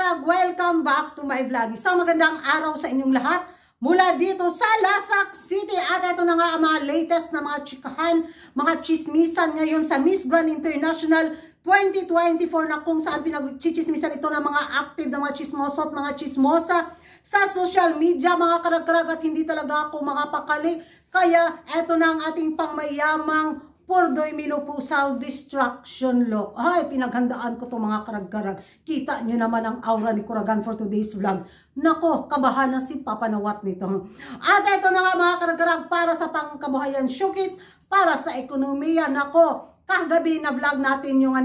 karag-karag, welcome back to my vlog. Isang magandang araw sa inyong lahat mula dito sa Lasak City. At ito na nga ang mga latest na mga chikahan, mga chismisan ngayon sa Miss Grand International 2024 na kung saan pinag-chichismisan ito ng mga active na mga chismoso at mga chismosa sa social media, mga karag-karag, at hindi talaga ako makapakali. Kaya ito na ang ating pangmayamang Pordoy Minupusal Distraction Look. Ay, pinaghandaan ko to mga karag-karag. Kita nyo naman ang aura ni Kuragan for today's vlog. Nako, kabahan na si Papa Nawat nito. At ito na nga mga karag-karag, para sa pangkabuhayan showcase, para sa ekonomiya. Nako, kagabi na vlog natin yung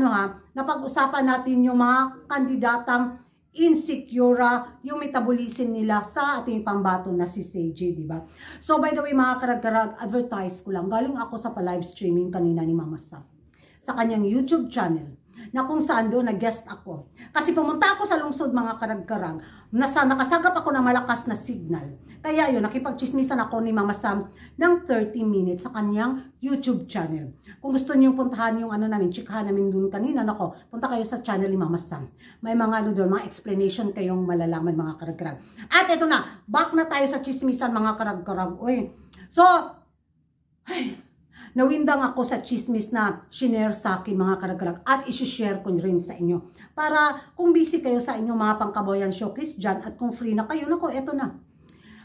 napag-usapan natin yung mga kandidatang insecure, yung metabolism nila sa ating pambato na si Seiji, di ba? So by the way mga karag-karag, advertise ko lang, galing ako sa pa-live streaming kanina ni Mama Sam sa kanyang YouTube channel, na kung saan doon nag-guest ako. Kasi pumunta ako sa lungsod mga karag-karag, nakasagap ako ng malakas na signal. Kaya yun, nakipag-chismisan ako ni Mama Sam ng 30 minutes sa kanyang YouTube channel. Kung gusto niyo puntahan yung chikahan namin doon kanina, nako, punta kayo sa channel ni Mama Sam. May mga doon, mga explanation kayong malalaman mga karag-karag. At ito na, back na tayo sa chismisan mga karag-karag. Uy, so, nawindang ako sa chismis na shinare sa akin mga karag-karag at isi-share ko rin sa inyo. Para kung busy kayo sa inyo mga pangkaboyan showcase dyan at kung free na kayo, nako, eto na.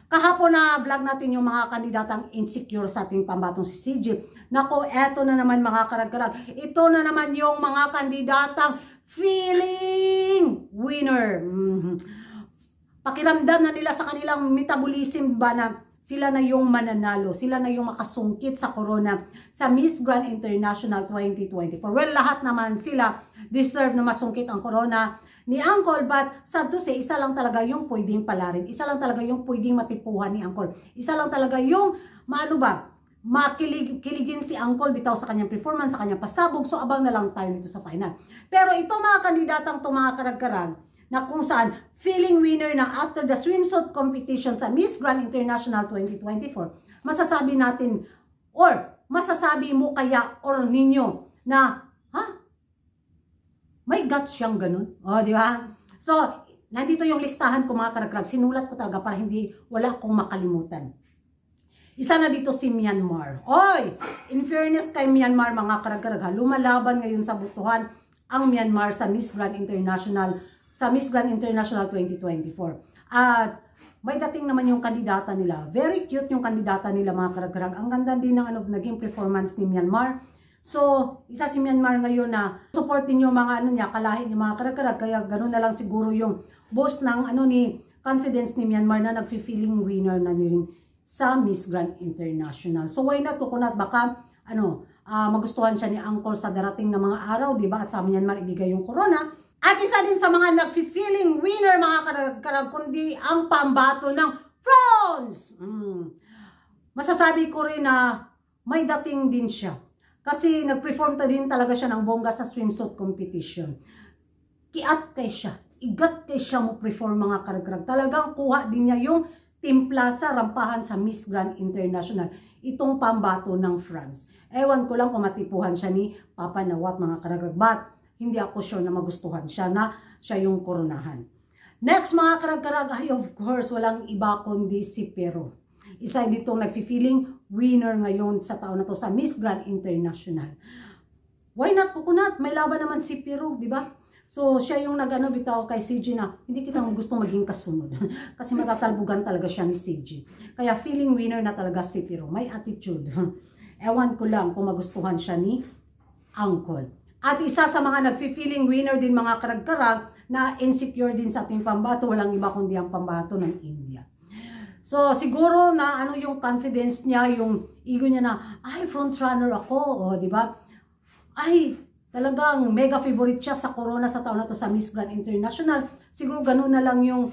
Kahapon na vlog natin yung mga kandidatang insecure sa ating pambatong si CJ. Nako, eto na naman mga karag-karag. Ito na naman yung mga kandidatang feeling winner. Pakiramdam na nila sa kanilang metabolism ba na sila na yung mananalo, sila na yung makasungkit sa corona sa Miss Grand International 2024. Well, lahat naman sila deserve na masungkit ang corona ni Uncle, but sad to say, isa lang talaga yung pwedeng palarin. Isa lang talaga yung pwedeng matipuhan ni Uncle. Isa lang talaga yung, makiligin si Uncle bitaw sa kanyang performance, sa kanyang pasabog. So, abang na lang tayo dito sa final. Pero ito mga kandidatang mga karag-karag, na kung saan feeling winner na after the swimsuit competition sa Miss Grand International 2024, masasabi natin, or masasabi mo kaya or ninyo na, may guts siyang ganun. O, di ba? So, nandito yung listahan ko mga karag-karag. Sinulat ko talaga para wala akong makalimutan. Isa na dito si Myanmar. Oy! In fairness kay Myanmar mga karag-karag, lumalaban ngayon sa butuhan ang Myanmar sa Miss Grand International 2024. At may dating naman yung kandidata nila. Very cute yung kandidata nila mga karag-karag. Ang ganda din ng naging performance ni Myanmar. So, isa si Myanmar ngayon na supportin yung mga kalahin yung mga karag-karag. Kaya ganoon na lang siguro yung boss ng confidence ni Myanmar na nagfi-feeling winner na rin sa Miss Grand International. So, why not coconut? Baka magustuhan siya ni Uncle sa darating na mga araw, di ba? At sa Myanmar ibigay yung corona. At isa din sa mga nagfi-feeling winner mga karag-karag, kundi ang pambato ng France. Masasabi ko rin na may dating din siya. Kasi nag-perform din talaga siya ng bongga sa swimsuit competition. Kiat kay siya. Igat kay siya mo perform mga karag-karag. Talagang kuha din niya yung timpla sa rampahan sa Miss Grand International. Itong pambato ng France. Ewan ko lang kung matipuhan siya ni Papa Nawat mga karag-karag. But hindi ako sure na magustuhan siya na siya yung koronahan. Next mga karag-karag, ay of course walang iba kundi si Pero. Isa dito nagfi-feeling winner ngayon sa taon na to sa Miss Grand International. Why not coconut? May laban naman si Pero, di ba? So siya yung bitaw kay CJ na hindi kita gusto maging kasunod. Kasi matatalbugan talaga siya ni CJ. Kaya feeling winner na talaga si Pero. May attitude. Ewan ko lang kung magustuhan siya ni Uncle. At isa sa mga nagfi-feeling winner din mga karag-karag na insecure din sa ating pambato, walang iba kundi ang pambato ng India. So, siguro na yung confidence niya, yung ego niya na, ay, front runner ako, di ba? Ay, talagang mega favorite siya sa corona sa taon na to sa Miss Grand International. Siguro ganun na lang yung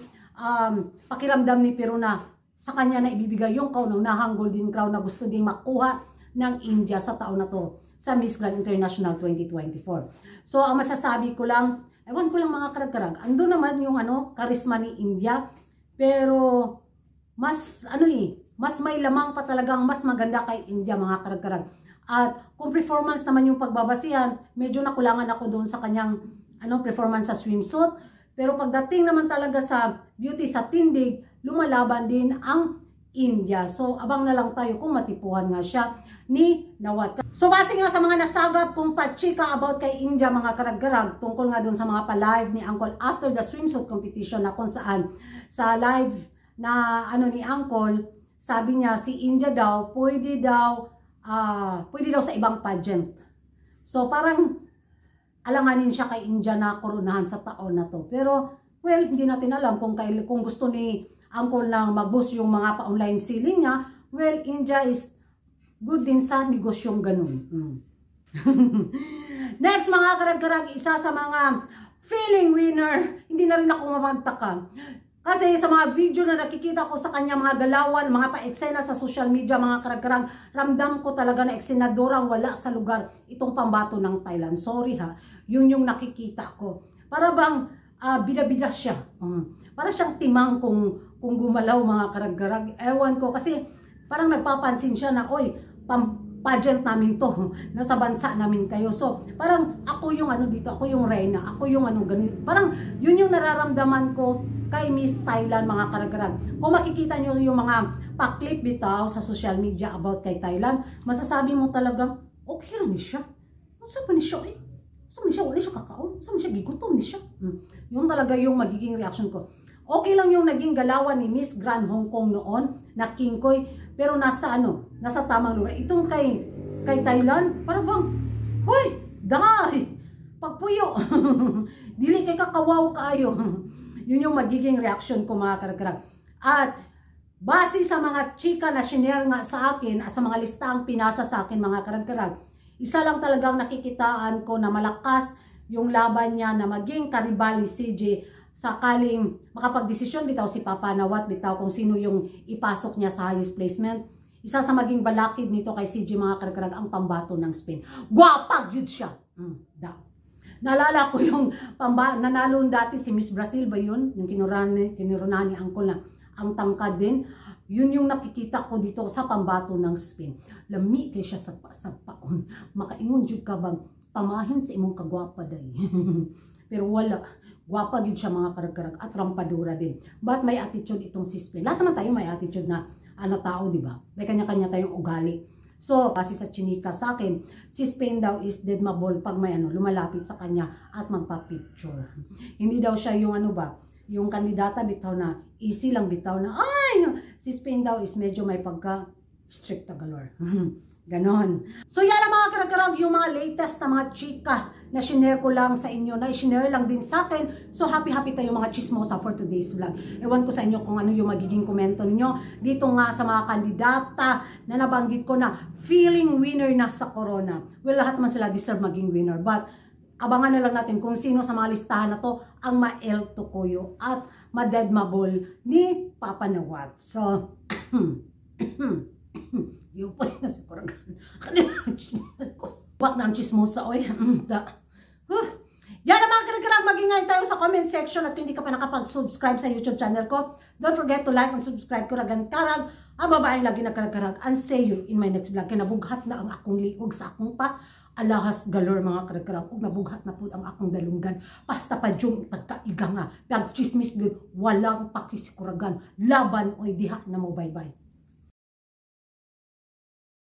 pakiramdam ni Pero na sa kanya na ibibigay yung kaunahang golden crown na gusto ding makuha ng India sa taon na to sa Miss Grand International 2024. So, ang masasabi ko lang, ewan ko lang mga karag-karag, ando naman yung karisma ni India, pero mas mas may lamang pa talagang mas maganda kay India mga karag-karag. At kung performance naman yung pagbabasihan, medyo nakulangan ako doon sa kanyang performance sa swimsuit. Pero pagdating naman talaga sa beauty, sa tindig, lumalaban din ang India. So, abang na lang tayo kung matipuhan nga siya ni Nawat. So, base nga sa mga nasagap kung pachika about kay India, mga karag-garag, tungkol nga dun sa mga pa-live ni Uncle after the swimsuit competition na kung saan sa live na ni Uncle, sabi niya si India daw, pwede daw sa ibang pageant. So, parang alanganin siya kay India na koronahan sa taon na to. Pero, well, hindi natin alam kung gusto ni Uncle lang mag-boost yung mga pa-online selling niya. Well, India is good din sa negosyong ganun. Next, mga karag-karag, isa sa mga feeling winner, hindi na rin ako mamagtaka. Kasi sa mga video na nakikita ko sa kanya, mga galawan, mga pa-eksena sa social media, mga karag-karag, ramdam ko talaga na eksenadorang wala sa lugar itong pambato ng Thailand. Sorry ha, yun yung nakikita ko. Para bang bida-bida siya. Para siyang timang kung gumalaw, mga karag-karag. Ewan ko kasi parang nagpapansin siya na, oy, pageant namin to, nasa bansa namin kayo. So, parang ako yung dito, ako yung reyna, ako yung ganito. Parang yun yung nararamdaman ko kay Miss Thailand, mga karag-karag. Kung makikita nyo yung mga pa-clip bitaw sa social media about kay Thailand, masasabi mo talaga, okay lang ni siya. Saan pa ni siya eh? Saan ni siya? Wala siya kakaon? Saan siya gigutom ni siya? Yun talaga yung magiging reaction ko. Okay lang yung naging galawan ni Miss Grand Hong Kong noon, na King Koy, pero nasa tamang lugar. Itong kay Thailand, parang bang, hoy, dahil, pagpuyo, dili kay kakawaw kaayo. Yun yung magiging reaction ko, mga karag-karag. At base sa mga chika na shinare nga sa akin at sa mga listang pinasa sa akin, mga karag-karag, isa lang talagang nakikitaan ko na malakas yung laban niya na maging karibali CJ sakaling makapagdesisyon bitaw si Papa Nawat bitaw kung sino yung ipasok niya sa highest placement. Isa sa maging balakid nito kay CJ, mga karag-karag, ang pambato ng Spain. Gwapag yun siya. Naalala ko yung nanalo dati si Miss Brazil ba yun? Yung kinurunahan ni Uncle na ang tangkad din. Yun yung nakikita ko dito sa pambato ng Spain. Lami kay siya sa paon. Makaingon jud ka bang pamahin sa imong kagwapa day. Pero wala. Gwapa yun siya, mga karag-karag, at rampadura din. But may attitude itong si Spain. Lahat naman tayo may attitude na tao, di ba? May kanya-kanya tayong ugali. So, kasi sa chinika sa akin, si Spain daw is dead mabol pag may lumalapit sa kanya at magpa-picture. Hindi daw siya yung yung kandidata bitaw na easy lang bitaw na, si Spain daw is medyo may pagka-strict na galore. Ganon. So, yan ang mga karag-karag, yung mga latest na mga chika na shinare ko lang sa inyo, na i-shinare lang din sa akin. So, happy tayo mga chismosa for today's vlog. Ewan ko sa inyo kung ano yung magiging komento ninyo dito nga sa mga kandidata na nabanggit ko na feeling winner na sa corona. Well, lahat naman sila deserve maging winner. But, abangan na lang natin kung sino sa mga listahan na to ang ma-El Tocoyo at ma-dead mabol ni Papa Nawat. So, yung pa na si Kuragan. Wak na ang chismosa, oy. Yan ang mga karag-karag, magingay tayo sa comment section at kung hindi ka pa nakapag-subscribe sa YouTube channel ko, don't forget to like and subscribe ko Ragan Karag, ang babaeng lagi na karag-karag, and see you in my next vlog. Kaya nabughat na ang akong liog sa akong pa alahas galor, mga karag-karag, ug nabughat na po ang akong dalunggan. Basta pa yung pagkaiga nga, pag chismis walang pakisikuragan, laban oy diha na mo, bye-bye.